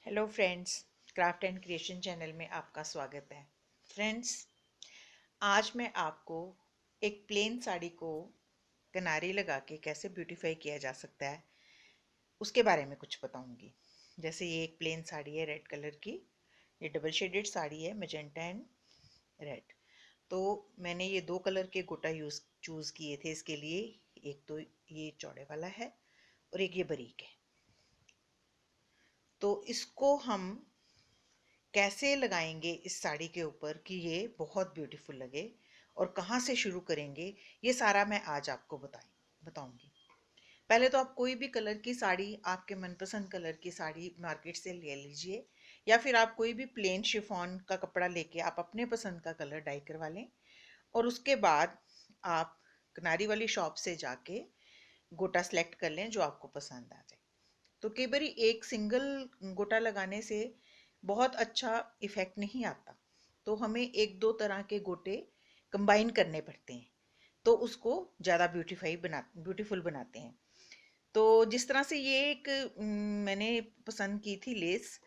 Hello friends, craft and creation channel में आपका स्वागत है। फ्रेंड्स, आज मैं आपको एक प्लेन साड़ी को किनारी लगा के कैसे ब्यूटीफाई किया जा सकता है उसके बारे में कुछ बताऊंगी। जैसे ये एक प्लेन साड़ी है रेड कलर की। ये डबल शेडेड साड़ी है, मैजेंटा एंड रेड। तो मैंने ये दो कलर के गोटा चूज़ किए थे इसके लिए। एक तो ये चौड़े वाला है और एक ये बारीक है। तो इसको हम कैसे लगाएंगे इस साड़ी के ऊपर कि ये बहुत ब्यूटीफुल लगे और कहाँ से शुरू करेंगे, ये सारा मैं आज आपको बताऊंगी। पहले तो आप कोई भी कलर की साड़ी, आपके मनपसंद कलर की साड़ी मार्केट से ले लीजिए, या फिर आप कोई भी प्लेन शिफॉन का कपड़ा लेके आप अपने पसंद का कलर डाई करवा लें। और उसके बाद आप किनारी वाली शॉप से जाके गोटा सेलेक्ट कर लें जो आपको पसंद आ जाए। तो कई बार एक सिंगल गोटा लगाने से बहुत अच्छा इफेक्ट नहीं आता, तो हमें एक दो तरह के गोटे कंबाइन करने पड़ते हैं, तो उसको ज़्यादा ब्यूटीफुल बनाते हैं। तो जिस तरह से ये एक मैंने पसंद की थी लेस,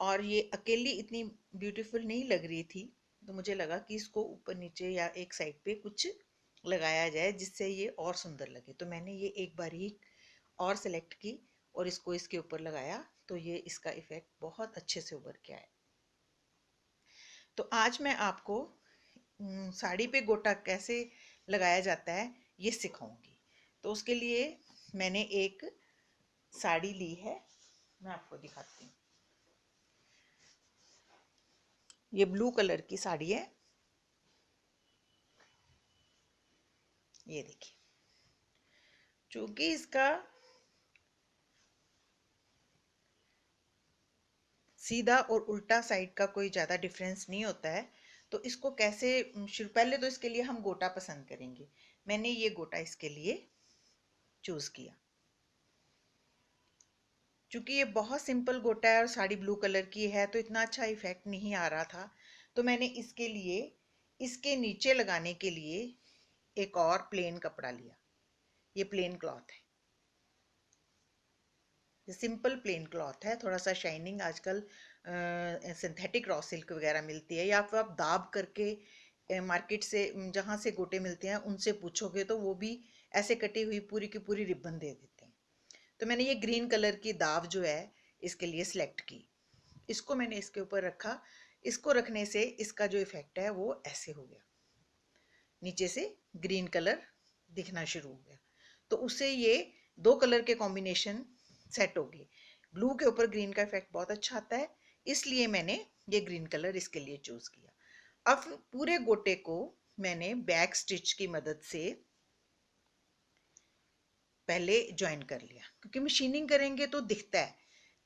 और ये अकेली इतनी ब्यूटीफुल नहीं लग रही थी, तो मुझे लगा कि इसको ऊपर नीचे या एक साइड पे कुछ लगाया जाए जिससे ये और सुंदर लगे। तो मैंने ये एक बारीक और सेलेक्ट की और इसको इसके ऊपर लगाया, तो ये इसका इफेक्ट बहुत अच्छे से उभर के आया। तो आज मैं आपको साड़ी पे गोटा कैसे लगाया जाता है ये सिखाऊंगी। तो उसके लिए मैंने एक साड़ी ली है, मैं आपको दिखाती हूँ। ये ब्लू कलर की साड़ी है, ये देखिए। चूंकि इसका सीधा और उल्टा साइड का कोई ज़्यादा डिफरेंस नहीं होता है, तो इसको कैसे शुरू, पहले तो इसके लिए हम गोटा पसंद करेंगे। मैंने ये गोटा इसके लिए चूज़ किया। चूंकि ये बहुत सिंपल गोटा है और साड़ी ब्लू कलर की है, तो इतना अच्छा इफेक्ट नहीं आ रहा था। तो मैंने इसके लिए, इसके नीचे लगाने के लिए एक और प्लेन कपड़ा लिया। ये प्लेन क्लॉथ है, ये सिंपल प्लेन क्लॉथ है। थोड़ा सा शाइनिंग, आजकल सिंथेटिक रॉ सिल्क वगैरह मिलती है, या फिर आप दाब करके मार्केट से जहाँ से गोटे मिलते हैं उनसे पूछोगे तो वो भी ऐसे कटी हुई पूरी की पूरी रिबन दे देते हैं। तो मैंने ये ग्रीन कलर की दाव जो है इसके लिए सिलेक्ट की। इसको मैंने इसके ऊपर रखा। इसको रखने से इसका जो इफेक्ट है वो ऐसे हो गया, नीचे से ग्रीन कलर दिखना शुरू हो गया। तो उससे ये दो कलर के कॉम्बिनेशन सेट हो गए। ब्लू के ऊपर ग्रीन का इफेक्ट बहुत अच्छा आता है, इसलिए मैंने ये ग्रीन कलर इसके लिए चूज किया। अब पूरे गोटे को मैंने बैक स्टिच की मदद से पहले ज्वाइन कर लिया, क्योंकि मशीनिंग करेंगे तो दिखता है,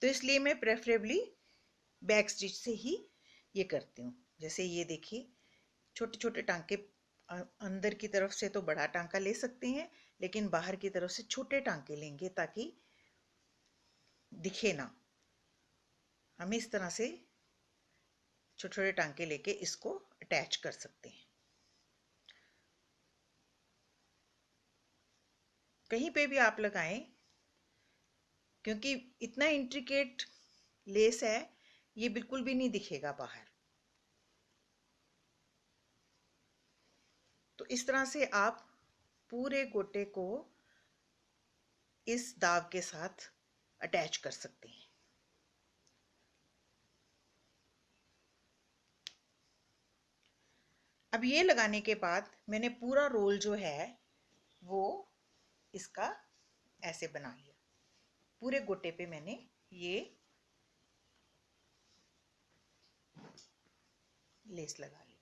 तो इसलिए मैं प्रेफरेबली बैक स्टिच से ही ये करती हूँ। जैसे ये देखिए, छोटे छोटे टांके, अंदर की तरफ से तो बड़ा टांका ले सकते हैं, लेकिन बाहर की तरफ से छोटे टांके लेंगे ताकि दिखे ना। हम इस तरह से छोटे छोटे टांके लेके इसको अटैच कर सकते हैं। कहीं पे भी आप लगाएं, क्योंकि इतना इंट्रिकेट लेस है, ये बिल्कुल भी नहीं दिखेगा बाहर। तो इस तरह से आप पूरे गोटे को इस दाव के साथ अटैच कर सकते हैं। अब ये लगाने के बाद मैंने पूरा रोल जो है वो इसका ऐसे बना लिया। पूरे गोटे पे मैंने ये लेस लगा ली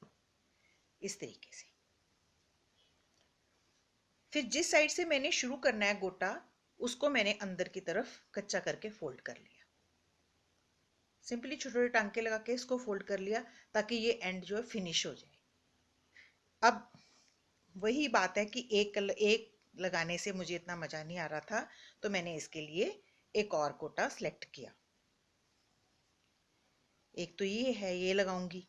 इस तरीके से। फिर जिस साइड से मैंने शुरू करना है गोटा, उसको मैंने अंदर की तरफ कच्चा करके फोल्ड कर लिया। सिंपली छोटे छोटे टांके लगा के इसको फोल्ड कर लिया, ताकि ये एंड जो है फिनिश हो जाए। अब वही बात है कि एक लगाने से मुझे इतना मजा नहीं आ रहा था, तो मैंने इसके लिए एक और गोटा सेलेक्ट किया। एक तो ये है, ये लगाऊंगी,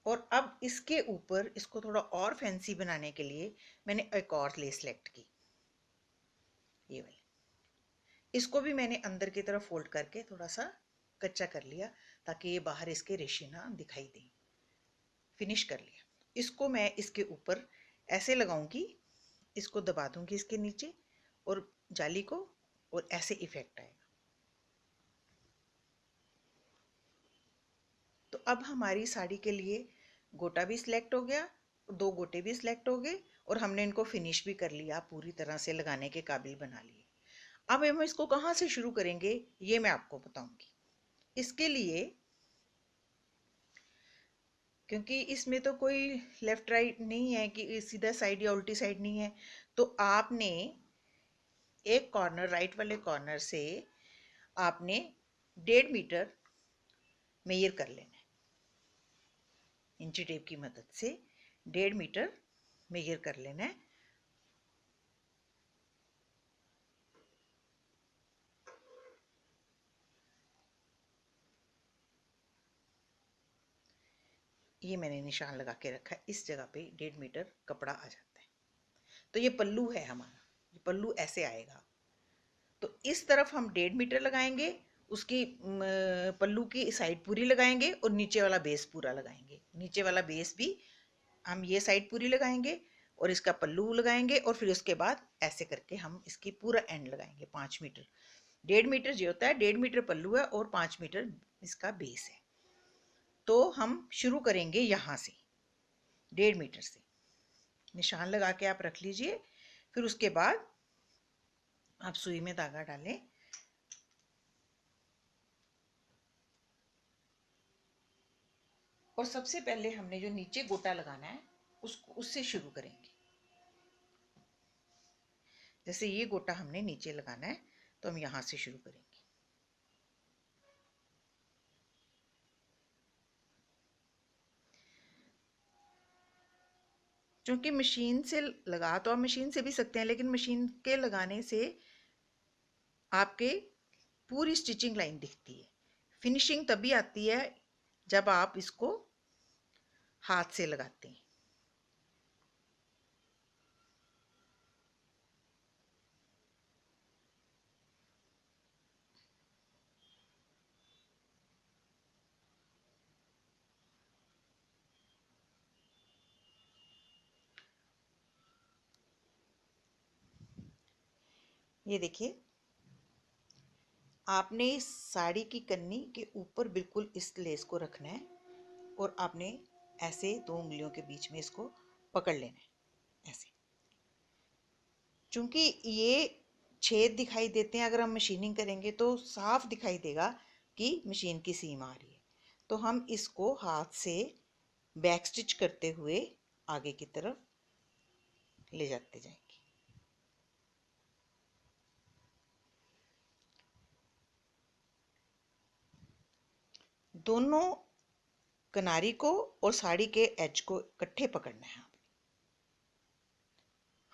और अब इसके ऊपर इसको थोड़ा और फैंसी बनाने के लिए मैंने एक और लेस सेलेक्ट की, ये वाली। इसको भी मैंने अंदर की तरफ फोल्ड करके थोड़ा सा कच्चा कर लिया ताकि ये बाहर इसके रेशे ना दिखाई दें। फिनिश कर लिया। इसको मैं इसके ऊपर ऐसे लगाऊंगी, इसको दबा दूंगी इसके नीचे और जाली को, और ऐसे इफेक्ट आएगा। तो अब हमारी साड़ी के लिए गोटा भी सिलेक्ट हो गया, दो गोटे भी सिलेक्ट हो गए, और हमने इनको फिनिश भी कर लिया, पूरी तरह से लगाने के काबिल बना लिए। अब हम इसको कहाँ से शुरू करेंगे ये मैं आपको बताऊंगी। इसके लिए, क्योंकि इसमें तो कोई लेफ्ट राइट नहीं है कि सीधा साइड या उल्टी साइड नहीं है, तो आपने एक कॉर्नर, राइट वाले कॉर्नर से आपने 1.5 मीटर मेजर कर लेना है। इंची टेप की मदद से 1.5 मीटर मेजर कर लेना है। ये मैंने निशान लगा के रखा है, इस जगह पे 1.5 मीटर कपड़ा आ जाता है। तो ये पल्लू है हमारा, ये पल्लू ऐसे आएगा। तो इस तरफ हम 1.5 मीटर लगाएंगे, उसकी पल्लू की साइड पूरी लगाएंगे और नीचे वाला बेस पूरा लगाएंगे। नीचे वाला बेस भी हम ये साइड पूरी लगाएंगे और इसका पल्लू लगाएंगे, और फिर उसके बाद ऐसे करके हम इसकी पूरा एंड लगाएंगे 5 मीटर। 1.5 मीटर जो होता है, 1.5 मीटर पल्लू है और 5 मीटर इसका बेस है। तो हम शुरू करेंगे यहाँ से 1.5 मीटर से, निशान लगा के आप रख लीजिए। फिर उसके बाद आप सुई में धागा डालें और सबसे पहले हमने जो नीचे गोटा लगाना है उससे शुरू करेंगे। जैसे ये गोटा हमने नीचे लगाना है तो हम यहां से शुरू करेंगे। क्योंकि मशीन से लगा तो आप मशीन से भी सकते हैं, लेकिन मशीन के लगाने से आपके पूरी स्टिचिंग लाइन दिखती है। फिनिशिंग तभी आती है जब आप इसको हाथ से लगाते हैं। ये देखिए, आपने इस साड़ी की कन्नी के ऊपर बिल्कुल इस लेस को रखना है और आपने ऐसे 2 उंगलियों के बीच में इसको पकड़ लेना है ऐसे। चूंकि ये छेद दिखाई देते हैं, अगर हम मशीनिंग करेंगे तो साफ दिखाई देगा कि मशीन की सीम आ रही है। तो हम इसको हाथ से बैक स्टिच करते हुए आगे की तरफ ले जाते जाएंगे। दोनों किनारी को और साड़ी के एज को इकट्ठे पकड़ना है।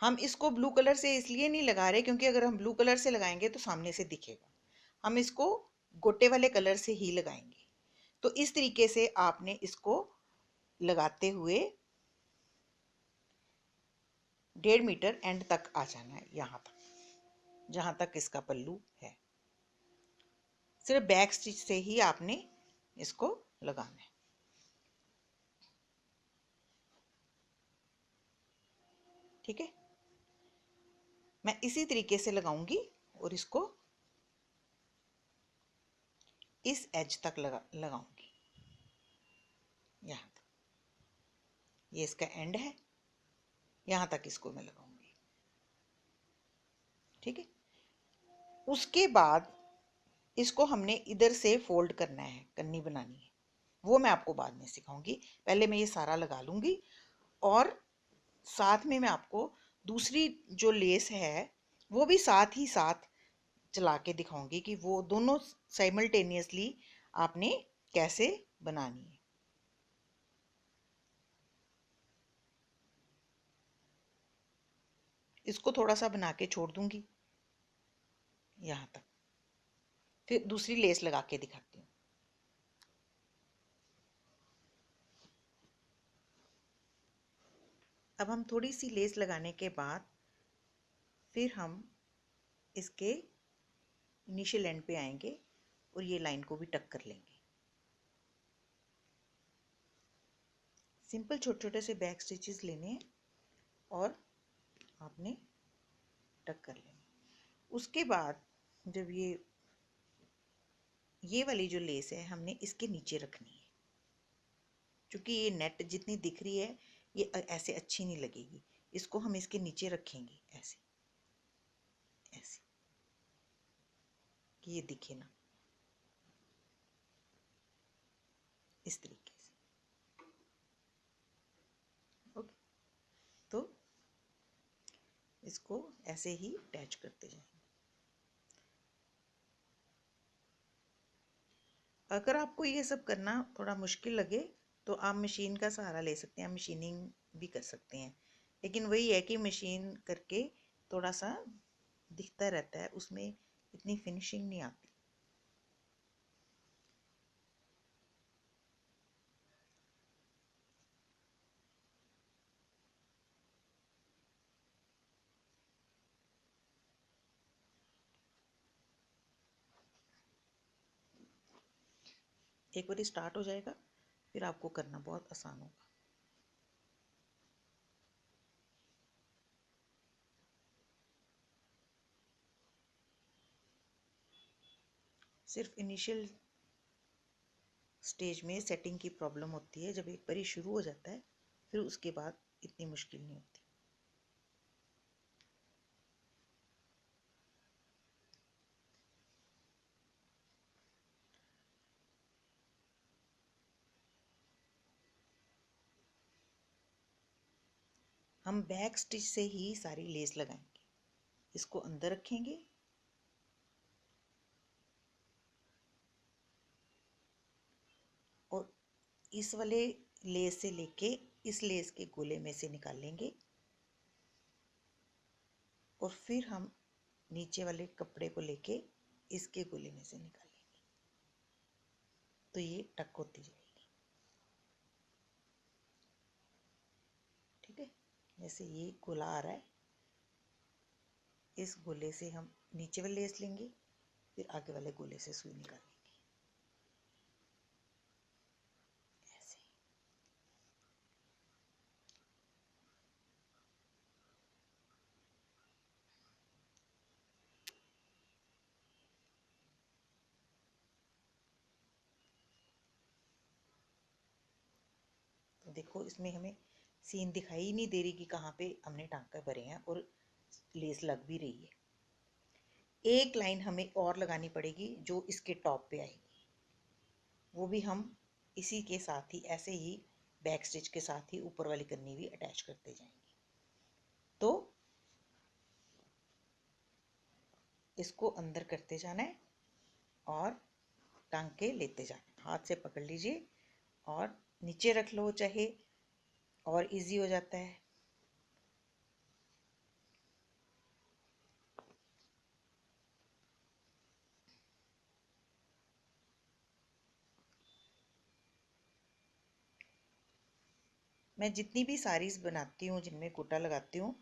हम इसको ब्लू कलर से इसलिए नहीं लगा रहे क्योंकि अगर हम ब्लू कलर से लगाएंगे तो सामने से दिखेगा। हम इसको गोटे वाले कलर से ही लगाएंगे। तो इस तरीके से आपने इसको लगाते हुए 1.5 मीटर एंड तक आ जाना है, यहाँ तक जहाँ तक इसका पल्लू है। सिर्फ बैक स्टिच से ही आपने इसको लगाना है। ठीक है, मैं इसी तरीके से लगाऊंगी और इसको इस एज तक लगाऊंगी, यहाँ तक। ये इसका एंड है, यहाँ तक इसको मैं लगाऊंगी। ठीक है, उसके बाद इसको हमने इधर से फोल्ड करना है, कन्नी बनानी है, वो मैं आपको बाद में सिखाऊंगी। पहले मैं ये सारा लगा लूंगी और साथ में मैं आपको दूसरी जो लेस है वो भी साथ ही साथ चला के दिखाऊंगी कि वो दोनों साइमल्टेनियसली आपने कैसे बनानी है। इसको थोड़ा सा बना के छोड़ दूंगी यहाँ तक, फिर दूसरी लेस लगा के दिखाती हूँ। अब हम थोड़ी सी लेस लगाने के बाद फिर हम इसके इनिशियल एंड पे आएंगे और ये लाइन को भी टक कर लेंगे। सिंपल छोटे छोटे से बैक स्टिचेस लेने हैं और आपने टक कर लेंगे। उसके बाद जब ये वाली जो लेस है हमने इसके नीचे रखनी है, क्योंकि ये नेट जितनी दिख रही है ये ऐसे अच्छी नहीं लगेगी। इसको हम इसके नीचे रखेंगे ऐसे ऐसे कि ये दिखे ना, इस तरीके से। ओके, तो इसको ऐसे ही अटैच करते जाएंगे। अगर आपको ये सब करना थोड़ा मुश्किल लगे तो आप मशीन का सहारा ले सकते हैं, मशीनिंग भी कर सकते हैं। लेकिन वही है कि मशीन करके थोड़ा सा दिखता रहता है, उसमें इतनी फिनिशिंग नहीं आती। एक बार स्टार्ट हो जाएगा फिर आपको करना बहुत आसान होगा। सिर्फ इनिशियल स्टेज में सेटिंग की प्रॉब्लम होती है, जब एक बार शुरू हो जाता है फिर उसके बाद इतनी मुश्किल नहीं होती। हम बैक स्टिच से ही सारी लेस लगाएंगे। इसको अंदर रखेंगे और इस वाले लेस से लेके इस लेस के गोले में से निकाल लेंगे और फिर हम नीचे वाले कपड़े को लेके इसके गोले में से निकालेंगे, तो ये टक होती जाएगी। ठीक है, जैसे ये गोला आ रहा है, इस गोले से हम नीचे वाले लेस लेंगे, फिर आगे वाले गोले से सुई निकालेंगे ऐसे। तो देखो इसमें हमें सीन दिखाई ही नहीं दे रही कि कहाँ पे हमने टांके भरे हैं और लेस लग भी रही है। एक लाइन हमें और लगानी पड़ेगी जो इसके टॉप पे आएगी, वो भी हम इसी के साथ ही ऐसे ही बैक स्टिच के साथ ही ऊपर वाली कन्नी भी अटैच करते जाएंगे। तो इसको अंदर करते जाना है और टांके लेते जाना है। हाथ से पकड़ लीजिए और नीचे रख लो चाहे, और इजी हो जाता है। मैं जितनी भी साड़ीज़ बनाती हूँ जिनमें गोटा लगाती हूँ,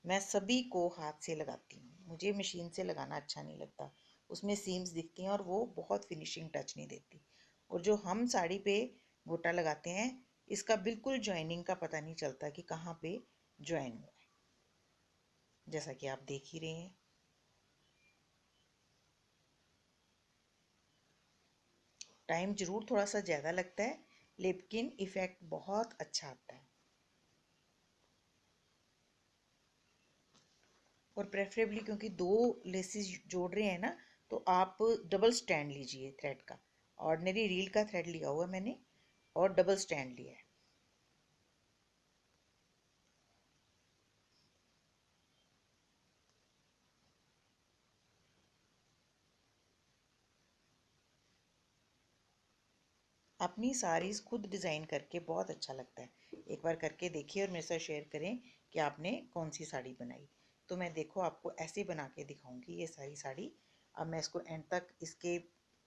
मैं सभी को हाथ से लगाती हूँ। मुझे मशीन से लगाना अच्छा नहीं लगता, उसमें सीम्स दिखती हैं और वो बहुत फिनिशिंग टच नहीं देती। और जो हम साड़ी पे गोटा लगाते हैं इसका बिल्कुल जॉइनिंग का पता नहीं चलता कि कहाँ पे जॉइन हुआ है, जैसा कि आप देख ही रहे हैं। टाइम ज़रूर थोड़ा सा ज़्यादा लगता है लेकिन इफ़ेक्ट बहुत अच्छा आता है। और प्रेफरेबली क्योंकि दो लेसेस जोड़ रहे हैं ना, तो आप डबल स्टैंड लीजिए थ्रेड का। ऑर्डिनरी रील का थ्रेड लिया हुआ मैंने और डबल स्टैंड लिया है। अपनी साड़ीज़ खुद डिज़ाइन करके बहुत अच्छा लगता है। एक बार करके देखिए और मेरे साथ शेयर करें कि आपने कौन सी साड़ी बनाई। तो मैं देखो आपको ऐसे बना के दिखाऊंगी ये सारी साड़ी। अब मैं इसको एंड तक इसके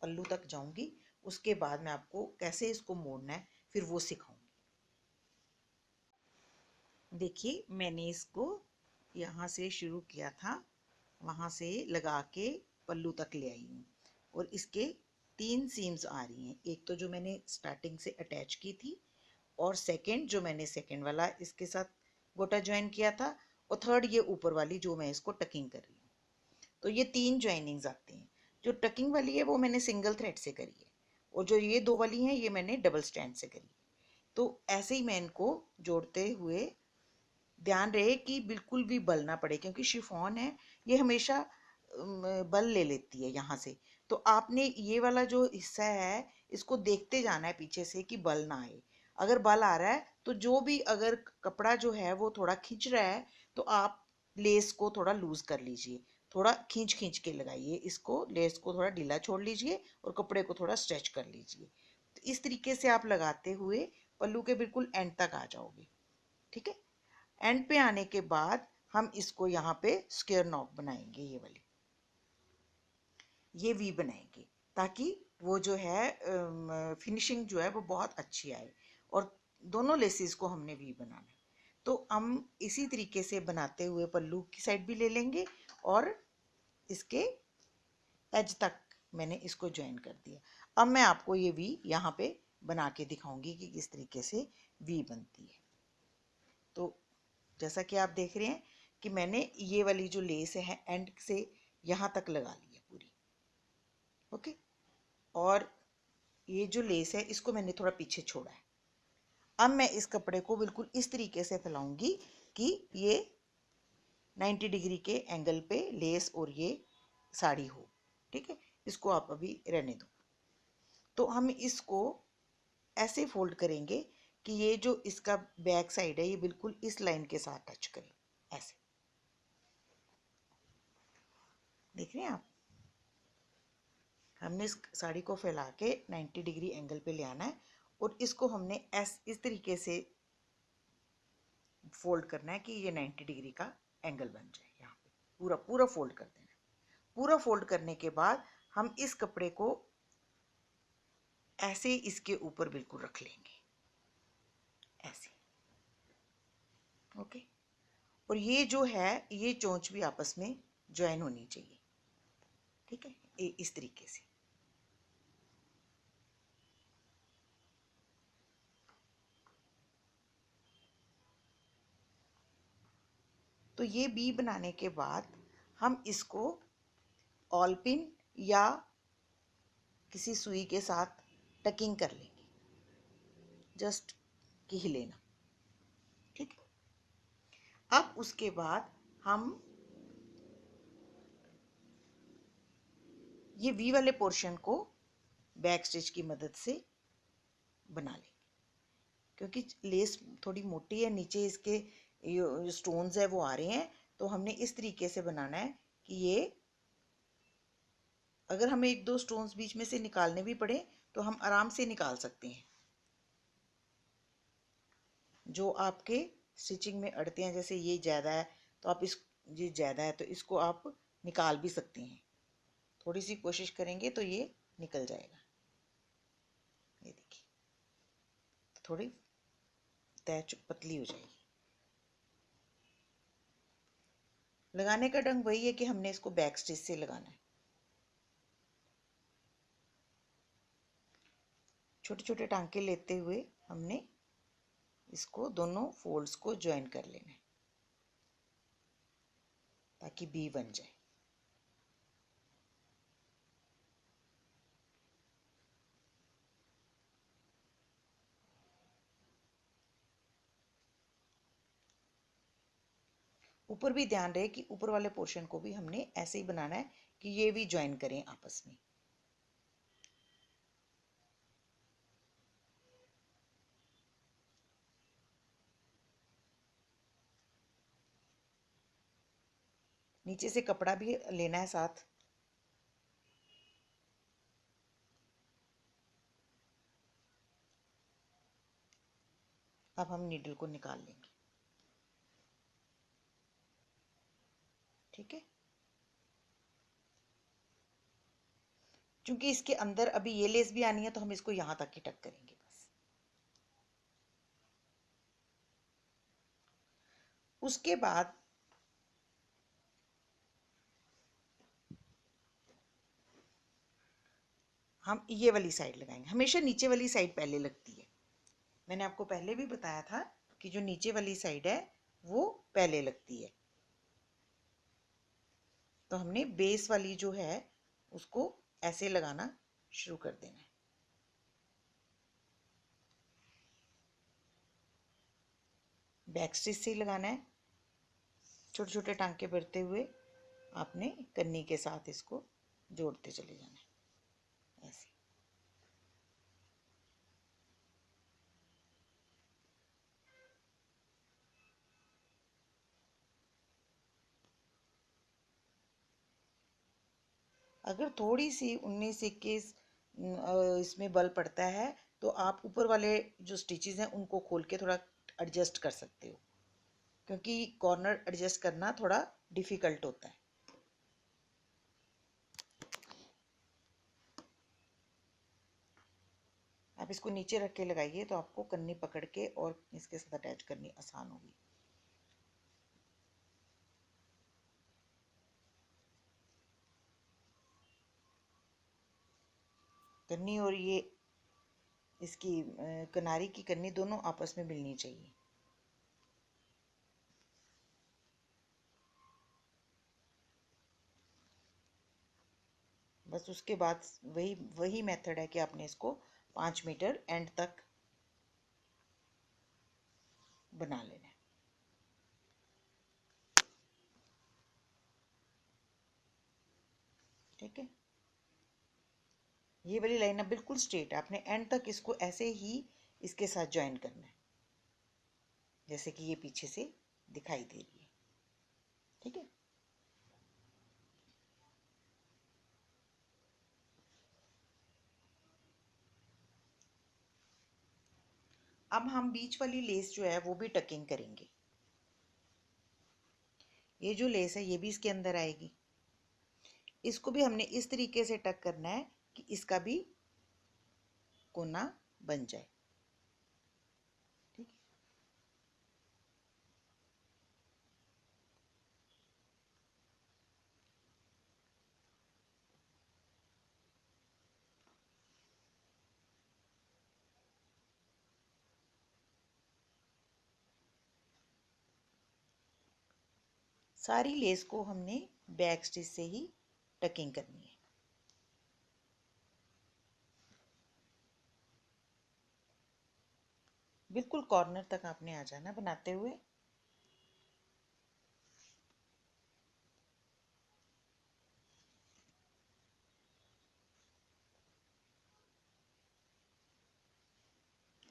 पल्लू तक जाऊंगी, उसके बाद मैं आपको कैसे इसको मोड़ना है फिर वो सिखाऊंगी। देखिए मैंने इसको यहाँ से शुरू किया था, वहाँ से लगा के पल्लू तक ले आई हूँ और इसके 3 सीम्स आ रही हैं। एक तो जो मैंने स्टार्टिंग से अटैच की थी, और सेकंड जो मैंने सेकंड वाला इसके साथ गोटा ज्वाइन किया था, और थर्ड ये ऊपर वाली जो मैं इसको टकिंग कर रही हूँ। तो ये 3 ज्वाइनिंग्स आती हैं। जो टकिंग वाली है वो मैंने सिंगल थ्रेड से करी है, और जो ये 2 वाली हैं ये मैंने डबल स्टैंड से करी है। तो ऐसे ही मैं इनको जोड़ते हुए, ध्यान रहे कि बिल्कुल भी बल ना पड़े, क्योंकि शिफॉन है ये हमेशा बल ले लेती है यहाँ से। तो आपने ये वाला जो हिस्सा है इसको देखते जाना है पीछे से कि बल ना आए। अगर बल आ रहा है तो जो भी, अगर कपड़ा जो है वो थोड़ा खींच रहा है तो आप लेस को थोड़ा लूज कर लीजिए, थोड़ा खींच खींच के लगाइए इसको, लेस को थोड़ा ढीला छोड़ लीजिए और कपड़े को थोड़ा स्ट्रेच कर लीजिए। तो इस तरीके से आप लगाते हुए पल्लू के बिल्कुल एंड तक आ जाओगे। ठीक है, एंड पे आने के बाद हम इसको यहाँ पे स्क्वायर नॉक बनाएंगे, ये वाली, ये वी बनाएंगे, ताकि वो जो है फिनिशिंग जो है वो बहुत अच्छी आए। और दोनों लेसेस को हमने वी बनाना है। तो हम इसी तरीके से बनाते हुए पल्लू की साइड भी ले लेंगे, और इसके एज तक मैंने इसको ज्वाइन कर दिया। अब मैं आपको ये वी यहाँ पे बना के दिखाऊंगी कि किस तरीके से वी बनती है। तो जैसा कि आप देख रहे हैं कि मैंने ये वाली जो लेस है एंड से यहाँ तक लगा ली है पूरी। ओके, और ये जो लेस है इसको मैंने थोड़ा पीछे छोड़ा है। अब मैं इस कपड़े को बिल्कुल इस तरीके से फैलाऊंगी कि ये 90 डिग्री के एंगल पे लेस और ये साड़ी हो। ठीक है, इसको आप अभी रहने दो। तो हम इसको ऐसे फोल्ड करेंगे कि ये जो इसका बैक साइड है ये बिल्कुल इस लाइन के साथ टच करे, ऐसे। देख रहे हैं आप, हमने इस साड़ी को फैला के 90 डिग्री एंगल पे ले आना है, और इसको हमने इस तरीके से फोल्ड करना है कि ये 90 डिग्री का एंगल बन जाए। यहाँ पे पूरा पूरा फोल्ड कर देना है। पूरा फोल्ड करने के बाद हम इस कपड़े को ऐसे इसके ऊपर बिल्कुल रख लेंगे, ऐसे। ओके, और ये जो है ये चोंच भी आपस में ज्वाइन होनी चाहिए। ठीक है, इस तरीके से। तो ये बी बनाने के बाद हम इसको ऑल पिन या किसी सुई के साथ टकिंग कर लेंगे, जस्ट की ही लेना। ठीक है, अब उसके बाद हम ये वी वाले पोर्शन को बैक स्टिच की मदद से बना लेंगे, क्योंकि लेस थोड़ी मोटी है, नीचे इसके जो स्टोन्स है वो आ रहे हैं। तो हमने इस तरीके से बनाना है कि ये, अगर हमें 1-2 स्टोन्स बीच में से निकालने भी पड़े तो हम आराम से निकाल सकते हैं, जो आपके स्टिचिंग में अड़ते हैं। जैसे ये ज़्यादा है तो आप ये ज़्यादा है तो इसको आप निकाल भी सकते हैं। थोड़ी सी कोशिश करेंगे तो ये निकल जाएगा। ये देखिए, थोड़ी तय पतली हो जाएगी। लगाने का ढंग वही है कि हमने इसको बैक स्टिच से लगाना है। छोटे छोटे टांके लेते हुए हमने इसको दोनों फोल्ड्स को ज्वाइन कर लेना है, ताकि बी बन जाए। ऊपर भी ध्यान रहे कि ऊपर वाले पोर्शन को भी हमने ऐसे ही बनाना है कि ये भी ज्वाइन करें आपस में। नीचे से कपड़ा भी लेना है साथ। अब हम नीडल को निकाल लेंगे। ठीक है, क्योंकि इसके अंदर अभी ये लेस भी आनी है तो हम इसको यहाँ तक ही टक करेंगे बस। उसके बाद हम ये वाली साइड लगाएंगे। हमेशा नीचे वाली साइड पहले लगती है। मैंने आपको पहले भी बताया था कि जो नीचे वाली साइड है वो पहले लगती है। तो हमने बेस वाली जो है उसको ऐसे लगाना शुरू कर देना है। बैक स्टिच से ही लगाना है। छोटे छोटे टांके भरते हुए आपने कन्नी के साथ इसको जोड़ते चले जाना है ऐसे। अगर थोड़ी सी 19-21 इसमें बल पड़ता है तो आप ऊपर वाले जो स्टिचेस हैं उनको खोल के थोड़ा एडजस्ट कर सकते हो, क्योंकि कॉर्नर एडजस्ट करना थोड़ा डिफिकल्ट होता है। आप इसको नीचे रख के लगाइए तो आपको कन्नी पकड़ के और इसके साथ अटैच करनी आसान होगी। कन्नी और ये इसकी किनारी की कन्नी दोनों आपस में मिलनी चाहिए। बस उसके बाद वही वही मेथड है कि आपने इसको 5 मीटर एंड तक बना लेना है। ठीक है, ये वाली लाइन अब बिल्कुल स्ट्रेट है। आपने एंड तक इसको ऐसे ही इसके साथ ज्वाइन करना है, जैसे कि ये पीछे से दिखाई दे रही है। ठीक है, अब हम बीच वाली लेस जो है वो भी टकिंग करेंगे। ये जो लेस है ये भी इसके अंदर आएगी। इसको भी हमने इस तरीके से टक करना है कि इसका भी कोना बन जाए। ठीक है, सारी लेस को हमने बैक स्टिच से ही टकिंग करनी है। बिल्कुल कॉर्नर तक आपने आ जाना बनाते हुए।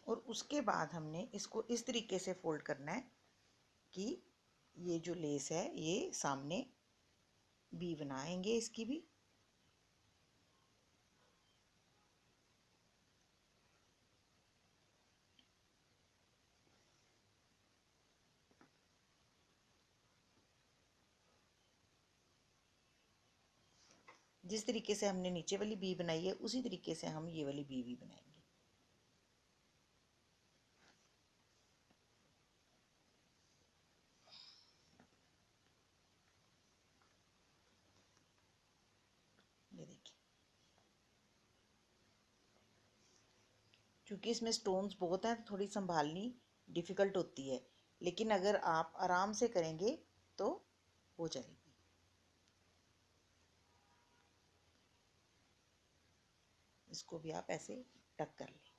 और उसके बाद हमने इसको इस तरीके से फोल्ड करना है कि ये जो लेस है ये सामने भी बनाएंगे इसकी भी। जिस तरीके से हमने नीचे वाली बी बनाई है उसी तरीके से हम ये वाली बी भी बनाएंगे। ये देखिए, क्योंकि इसमें स्टोन्स बहुत हैं तो थोड़ी संभालनी डिफ़िकल्ट होती है, लेकिन अगर आप आराम से करेंगे तो हो जाएगी। इसको भी आप ऐसे टक कर लें।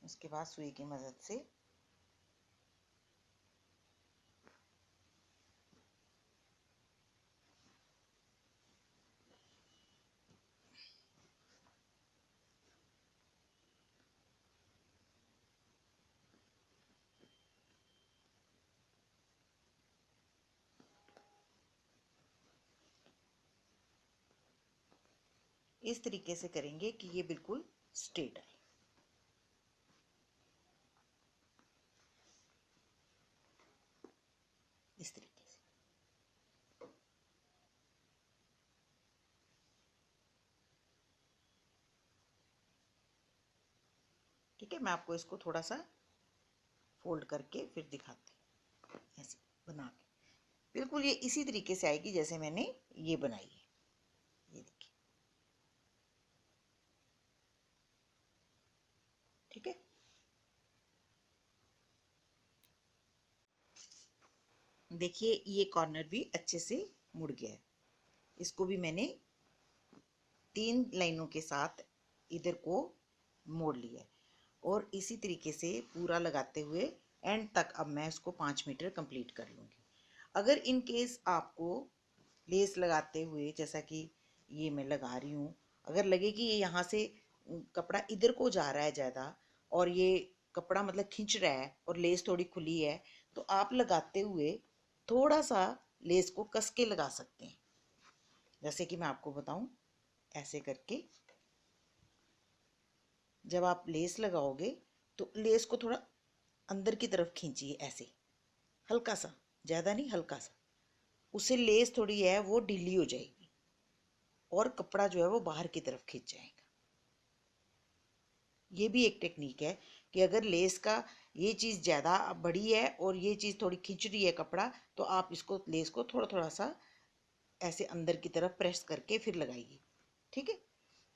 उसके बाद सुई की मदद से इस तरीके से करेंगे कि ये बिल्कुल स्ट्रेट आए। इस तरीके से। ठीक है, मैं आपको इसको थोड़ा सा फोल्ड करके फिर दिखाती हूँ। ऐसे बना के बिल्कुल ये इसी तरीके से आएगी जैसे मैंने ये बनाई है। ये देखिए, देखिए ये कॉर्नर भी अच्छे से मुड़ गया है। इसको भी मैंने 3 लाइनों के साथ इधर को मोड़ लिया है और इसी तरीके से पूरा लगाते हुए एंड तक अब मैं इसको 5 मीटर कंप्लीट कर लूँगी। अगर इन केस आपको लेस लगाते हुए, जैसा कि ये मैं लगा रही हूँ, अगर लगे कि ये यहाँ से कपड़ा इधर को जा रहा है ज़्यादा और ये कपड़ा मतलब खींच रहा है और लेस थोड़ी खुली है, तो आप लगाते हुए थोड़ा सा लेस को कस के लगा सकते हैं। जैसे कि मैं आपको बताऊं, ऐसे करके जब आप लेस लगाओगे तो लेस को थोड़ा अंदर की तरफ खींचिए, ऐसे हल्का सा, ज़्यादा नहीं, हल्का सा। उससे लेस थोड़ी है वो ढीली हो जाएगी और कपड़ा जो है वो बाहर की तरफ खींच जाएगा। ये भी एक टेक्निक है कि अगर लेस का ये चीज़ ज़्यादा बड़ी है और ये चीज़ थोड़ी खींच रही है कपड़ा, तो आप इसको लेस को थोड़ा थोड़ा सा ऐसे अंदर की तरफ प्रेस करके फिर लगाइए। ठीक है,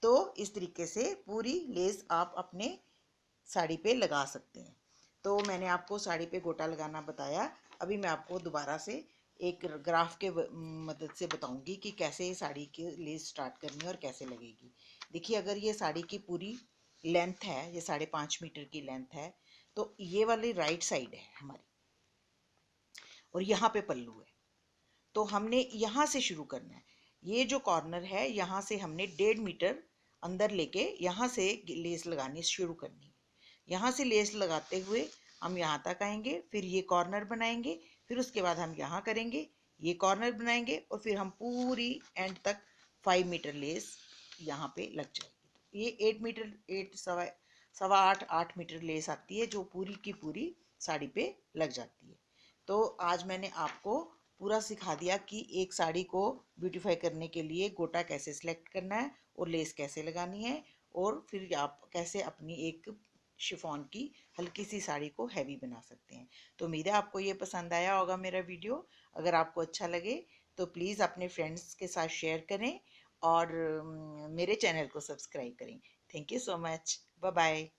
तो इस तरीके से पूरी लेस आप अपने साड़ी पे लगा सकते हैं। तो मैंने आपको साड़ी पे गोटा लगाना बताया। अभी मैं आपको दोबारा से एक ग्राफ के मदद से बताऊंगी कि कैसे साड़ी की लेस स्टार्ट करनी है और कैसे लगेगी। देखिए, अगर ये साड़ी की पूरी लेंथ है, ये 5.5 मीटर की लेंथ है, तो ये वाली राइट साइड है हमारी और यहाँ पे पल्लू है। तो हमने यहाँ से शुरू करना है। ये जो कॉर्नर है यहाँ से हमने 1.5 मीटर अंदर लेके यहाँ से लेस लगानी शुरू करनी है। यहाँ से लेस लगाते हुए हम यहाँ तक आएंगे, फिर ये कॉर्नर बनाएंगे, फिर उसके बाद हम यहाँ करेंगे, ये कॉर्नर बनाएंगे और फिर हम पूरी एंड तक 5 मीटर लेस यहाँ पे लग जाएगी। ये 8 मीटर, 8 8 मीटर लेस आती है जो पूरी की पूरी साड़ी पे लग जाती है। तो आज मैंने आपको पूरा सिखा दिया कि एक साड़ी को ब्यूटीफाई करने के लिए गोटा कैसे सिलेक्ट करना है और लेस कैसे लगानी है, और फिर आप कैसे अपनी एक शिफॉन की हल्की सी साड़ी को हैवी बना सकते हैं। तो उम्मीद है आपको ये पसंद आया होगा मेरा वीडियो। अगर आपको अच्छा लगे तो प्लीज़ अपने फ्रेंड्स के साथ शेयर करें और मेरे चैनल को सब्सक्राइब करें। Thank you so much. Bye bye.